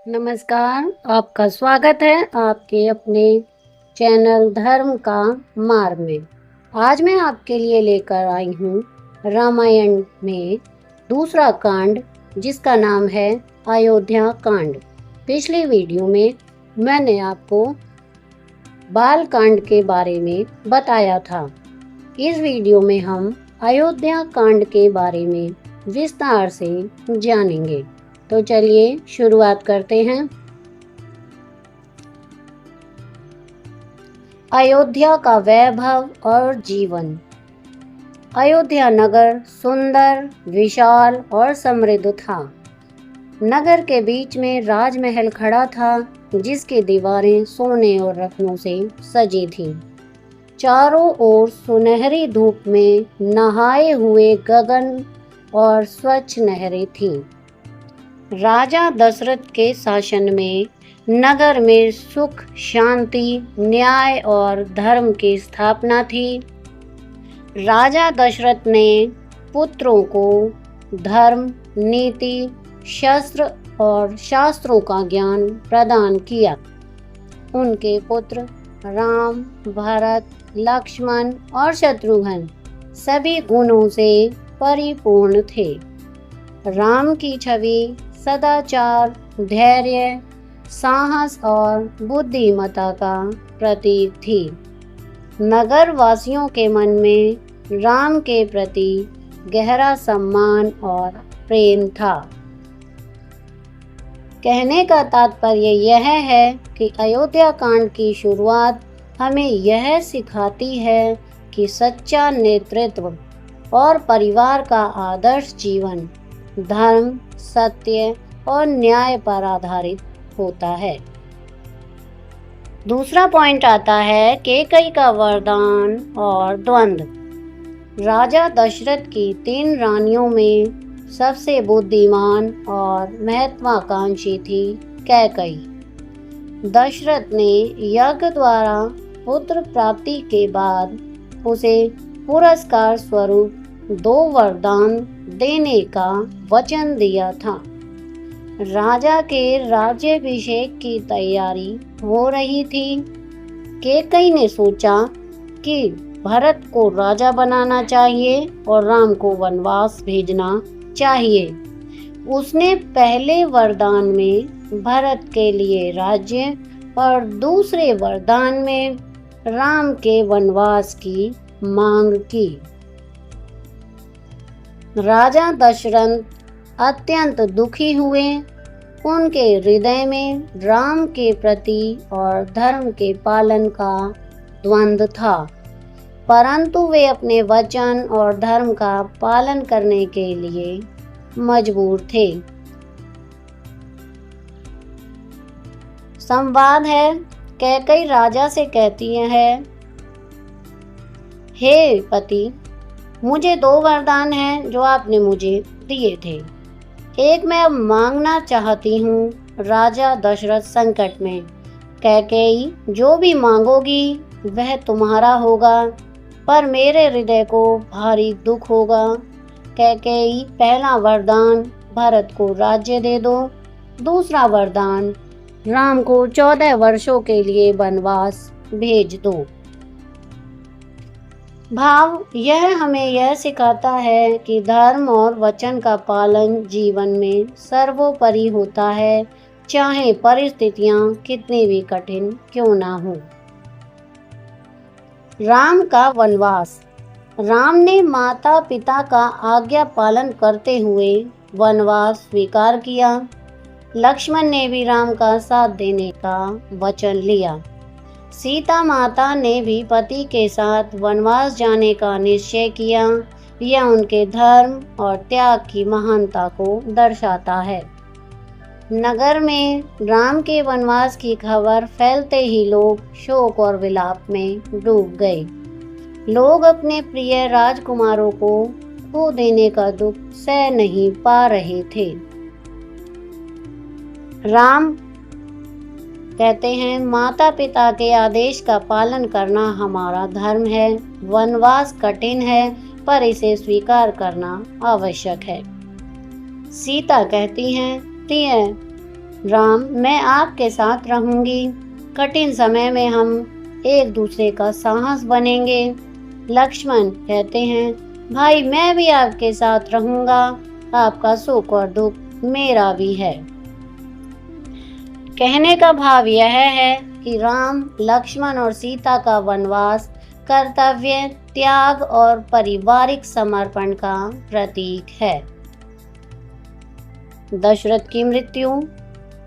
नमस्कार, आपका स्वागत है आपके अपने चैनल धर्म का मार्ग में। आज मैं आपके लिए लेकर आई हूँ रामायण में दूसरा कांड, जिसका नाम है अयोध्या कांड। पिछली वीडियो में मैंने आपको बाल कांड के बारे में बताया था। इस वीडियो में हम अयोध्या कांड के बारे में विस्तार से जानेंगे। तो चलिए शुरुआत करते हैं। अयोध्या का वैभव और जीवन। अयोध्या नगर सुंदर, विशाल और समृद्ध था। नगर के बीच में राजमहल खड़ा था, जिसकी दीवारें सोने और रत्नों से सजी थीं। चारों ओर सुनहरी धूप में नहाए हुए गगन और स्वच्छ नहरें थीं। राजा दशरथ के शासन में नगर में सुख, शांति, न्याय और धर्म की स्थापना थी। राजा दशरथ ने पुत्रों को धर्म, नीति, शस्त्र और शास्त्रों का ज्ञान प्रदान किया। उनके पुत्र राम, भरत, लक्ष्मण और शत्रुघ्न सभी गुणों से परिपूर्ण थे। राम की छवि सदाचार, धैर्य, साहस और बुद्धिमत्ता का प्रतीक थी। नगर वासियों के मन में राम के प्रति गहरा सम्मान और प्रेम था। कहने का तात्पर्य यह है कि अयोध्या कांड की शुरुआत हमें यह सिखाती है कि सच्चा नेतृत्व और परिवार का आदर्श जीवन धर्म, सत्य और न्याय पर आधारित होता है। दूसरा पॉइंट आता है कैकेयी का वरदान और द्वंद्व। राजा दशरथ की 3 रानियों में सबसे बुद्धिमान और महत्वाकांक्षी थी कैकेयी। दशरथ ने यज्ञ द्वारा पुत्र प्राप्ति के बाद उसे पुरस्कार स्वरूप 2 वरदान देने का वचन दिया था। राजा के राज्याभिषेक की तैयारी हो रही थी। कैकेयी ने सोचा कि भरत को राजा बनाना चाहिए और राम को वनवास भेजना चाहिए। उसने पहले वरदान में भरत के लिए राज्य और दूसरे वरदान में राम के वनवास की मांग की। राजा दशरथ अत्यंत दुखी हुए। उनके हृदय में राम के प्रति और धर्म के पालन का द्वंद्व था, परंतु वे अपने वचन और धर्म का पालन करने के लिए मजबूर थे। संवाद है। कैकेयी राजा से कहती है, हे पति, मुझे 2 वरदान हैं जो आपने मुझे दिए थे। एक मैं अब मांगना चाहती हूँ। राजा दशरथ संकट में। कैकेयी, जो भी मांगोगी वह तुम्हारा होगा, पर मेरे हृदय को भारी दुख होगा। कैकेयी, पहला वरदान, भरत को राज्य दे दो। दूसरा वरदान, राम को 14 वर्षों के लिए वनवास भेज दो। भाव यह हमें यह सिखाता है कि धर्म और वचन का पालन जीवन में सर्वोपरि होता है, चाहे परिस्थितियां कितनी भी कठिन क्यों ना हो। राम का वनवास। राम ने माता पिता का आज्ञा पालन करते हुए वनवास स्वीकार किया। लक्ष्मण ने भी राम का साथ देने का वचन लिया। सीता माता ने भी पति के साथ वनवास जाने का निश्चय किया। यह उनके धर्म और त्याग की महानता को दर्शाता है। नगर में राम के वनवास की खबर फैलते ही लोग शोक और विलाप में डूब गए। लोग अपने प्रिय राजकुमारों को खो देने का दुख सह नहीं पा रहे थे। राम कहते हैं, माता पिता के आदेश का पालन करना हमारा धर्म है। वनवास कठिन है, पर इसे स्वीकार करना आवश्यक है। सीता कहती हैं, प्रिय, राम, मैं आपके साथ रहूंगी। कठिन समय में हम एक दूसरे का साहस बनेंगे। लक्ष्मण कहते हैं, भाई मैं भी आपके साथ रहूंगा। आपका सुख और दुख मेरा भी है। कहने का भाव यह है कि राम, लक्ष्मण और सीता का वनवास कर्तव्य, त्याग और पारिवारिक समर्पण का प्रतीक है। दशरथ की मृत्यु।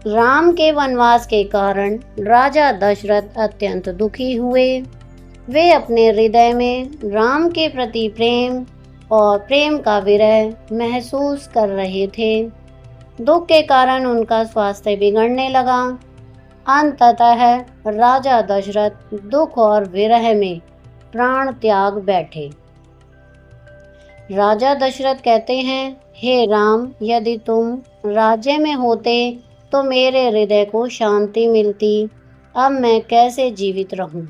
राम के वनवास के कारण राजा दशरथ अत्यंत दुखी हुए। वे अपने हृदय में राम के प्रति प्रेम और प्रेम का विरह महसूस कर रहे थे। दुख के कारण उनका स्वास्थ्य बिगड़ने लगा। अंततः राजा दशरथ दुख और विरह में प्राण त्याग बैठे। राजा दशरथ कहते हैं, हे राम, यदि तुम राज्य में होते तो मेरे हृदय को शांति मिलती। अब मैं कैसे जीवित रहूं?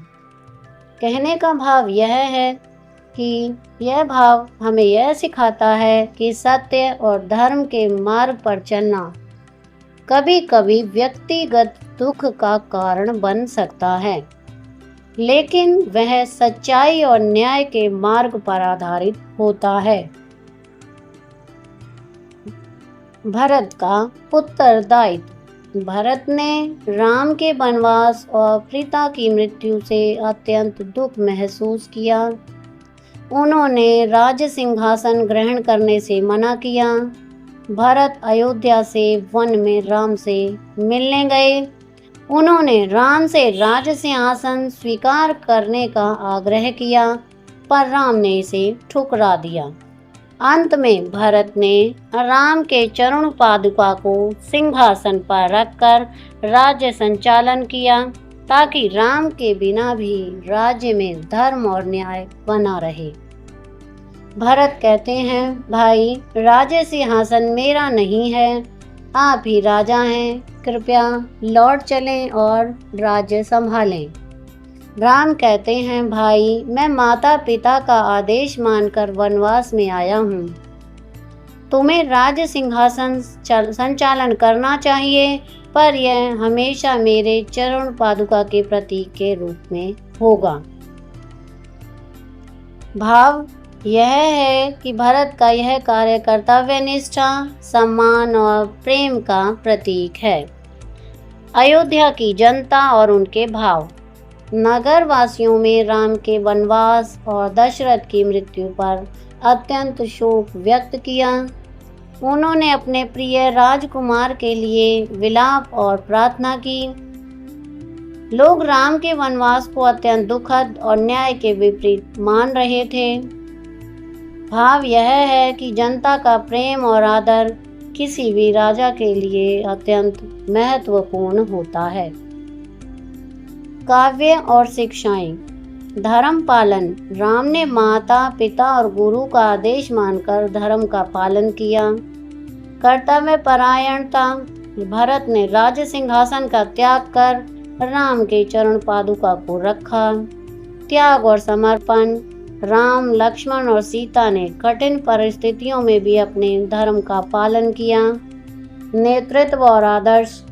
कहने का भाव यह है कि यह भाव हमें यह सिखाता है कि सत्य और धर्म के मार्ग पर चलना कभी कभी व्यक्तिगत दुख का कारण बन सकता है, लेकिन वह सच्चाई और न्याय के मार्ग पर आधारित होता है। भरत का उत्तरदायित्व। भरत ने राम के वनवास और पिता की मृत्यु से अत्यंत दुख महसूस किया। उन्होंने राज्य सिंहासन ग्रहण करने से मना किया। भरत अयोध्या से वन में राम से मिलने गए। उन्होंने राम से राज्य सिंहासन स्वीकार करने का आग्रह किया, पर राम ने इसे ठुकरा दिया। अंत में भरत ने राम के चरण पादुका को सिंहासन पर रखकर राज्य संचालन किया, ताकि राम के बिना भी राज्य में धर्म और न्याय बना रहे। भरत कहते हैं, भाई, राज्य सिंहासन मेरा नहीं है, आप ही राजा हैं। कृपया लौट चलें और राज्य संभालें। राम कहते हैं, भाई, मैं माता पिता का आदेश मानकर वनवास में आया हूँ। तुम्हें राज्य सिंहासन संचालन करना चाहिए, पर यह हमेशा मेरे चरण पादुका के प्रतीक के रूप में होगा। भाव यह है कि भरत का यह कार्य कर्तव्य निष्ठा, सम्मान और प्रेम का प्रतीक है। अयोध्या की जनता और उनके भाव। नगर वासियों में राम के वनवास और दशरथ की मृत्यु पर अत्यंत शोक व्यक्त किया। उन्होंने अपने प्रिय राजकुमार के लिए विलाप और प्रार्थना की। लोग राम के वनवास को अत्यंत दुखद और न्याय के विपरीत मान रहे थे। भाव यह है कि जनता का प्रेम और आदर किसी भी राजा के लिए अत्यंत महत्वपूर्ण होता है। काव्य और शिक्षाएं। धर्म पालन। राम ने माता पिता और गुरु का आदेश मानकर धर्म का पालन किया। कर्तव्य परायणता। भरत ने राज्य सिंहासन का त्याग कर राम के चरण पादुका को रखा। त्याग और समर्पण। राम, लक्ष्मण और सीता ने कठिन परिस्थितियों में भी अपने धर्म का पालन किया। नेतृत्व और आदर्श।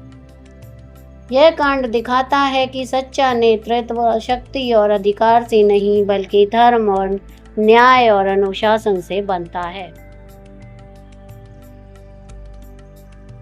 यह कांड दिखाता है कि सच्चा नेतृत्व शक्ति और अधिकार से नहीं, बल्कि धर्म और न्याय और अनुशासन से बनता है।